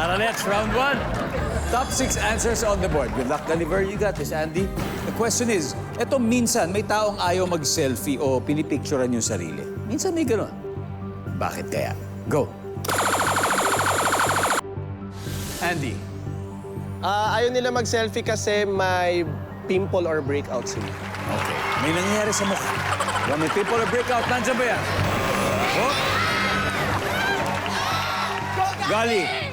Tara, let's round one. Top 6 answers on the board. Good luck, Gulliver. You got this, Andy. The question is, eto minsan may taong ayaw mag-selfie o pinipicturean yung sarili. Minsan may gano'n. Bakit kaya? Go. Andy. Ayaw nila mag-selfie kasi may pimple or breakout sila. Okay. May nangyayari sa mukha. May people or breakout. Nandiyan ba yan? Oh. Gali.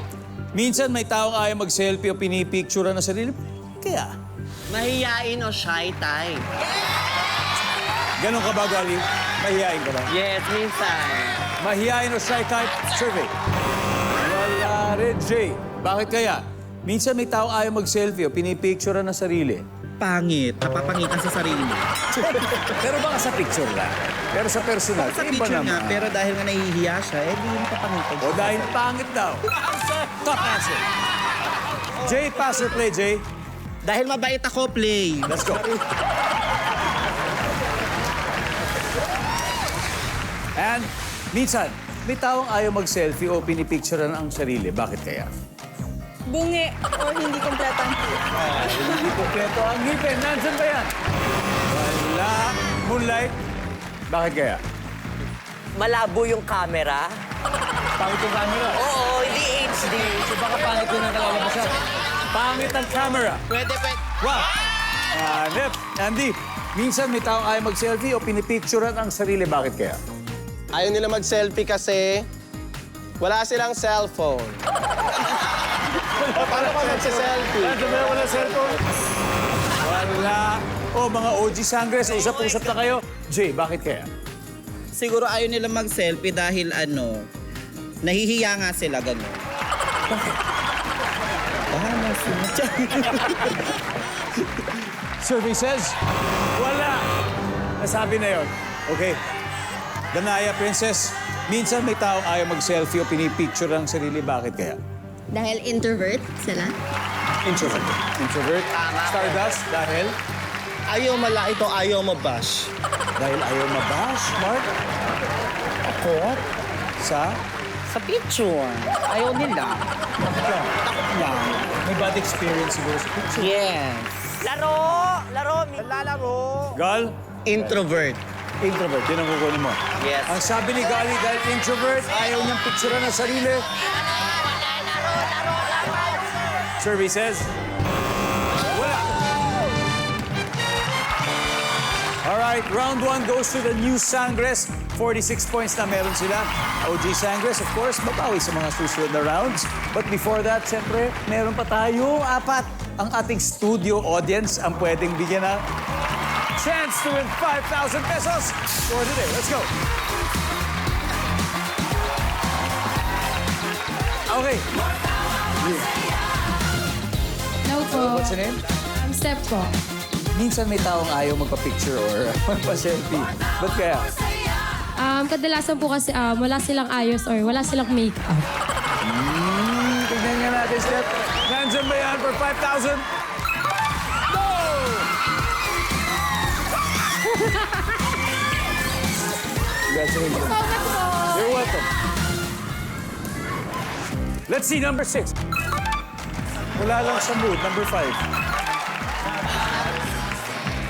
Minsan may taong ayaw mag-selfie o pinipicturean na sarili. Kaya? Mahiyain o shy type. Ganon ka ba, Gali? Mahihain ka ba? Yes, minsan. Mahihain o shy type? Survey. Wala rin, Jay. Bakit kaya? Minsan may taong ayaw mag-selfie o pinipicturean na sarili. Pangit. Napapangitan sa sarili. Pero baka sa picture lang. Pero sa personal, Sa iba picture nga, naman. pero dahil nga nahihiya siya, eh di napapangitan. O dahil pangit daw. Top answer. Jay, pass or play, Jay? Dahil mabait ako, play. Let's go. And minsan, may taong ayaw mag-selfie o pinipicturean ang sarili. Bakit kaya? Bungi o hindi kompleto ang Hindi kompleto ang ngipin. Nandiyan ba yan? Wala. Moonlight. Bakit kaya? Malabo yung camera. Pangit yung camera. Oo, hindi HD. So baka pangit yun ang kalalabasan. Pangit ang camera. Pwede. Wow! Hanep. Andy, minsan may taong ayaw mag-selfie o pinipicturean ang sarili. Bakit kaya? Ayaw nila mag-selfie kasi wala silang cellphone. Paano ka magsa-selfie? Nandiyan ba wala cellphone? Wala. O, mga OG Sangres, usap-usap na kayo. Jay, bakit kaya? Siguro ayaw nila mag-selfie dahil nahihiya nga sila gano'n. Bahala sila. Survey says, wala. Nasabi na yon. Okay. Danaya, Princess, minsan may taong ayaw mag-selfie o pinipicture ang sarili. Bakit kaya? Dahil introvert sila. Introvert. Introvert. Stardust, dahil? Ayaw malait o ayaw mabash. Dahil ayaw mabash, Mark. Ako? Sa? Sa picture. Ayaw nila. Takot lang. May bad experience siguro sa picture. Yes. Lalaro. Gal? Introvert. Introvert. Yun ang kukunin mo. Yes. Ang sabi ni Gali, dahil introvert, ayaw niyang picturean ang sarili. Survey says, wala. Alright, round one goes to the new Sangres. 46 points na meron sila. OG Sangres, of course, babawi sa mga susunod na rounds. But before that, siyempre, meron pa tayo 4. Ang ating studio audience ang pwedeng bigyan ng chance to win 5,000 pesos for today. Let's go. Okay. No po. What's your name? I'm Steph po. Minsan may taong ayaw magpa-picture or magpa-selfie. Ba't kaya? Kadalasan po kasi wala silang ayos or wala silang make-up. Tignan nga natin, Steph. Nandiyan ba yan for 5,000? No! Congratulations. Salamat po. You're welcome. Let's see number 6. Wala lang sa mood, number 5.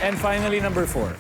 And finally, number 4.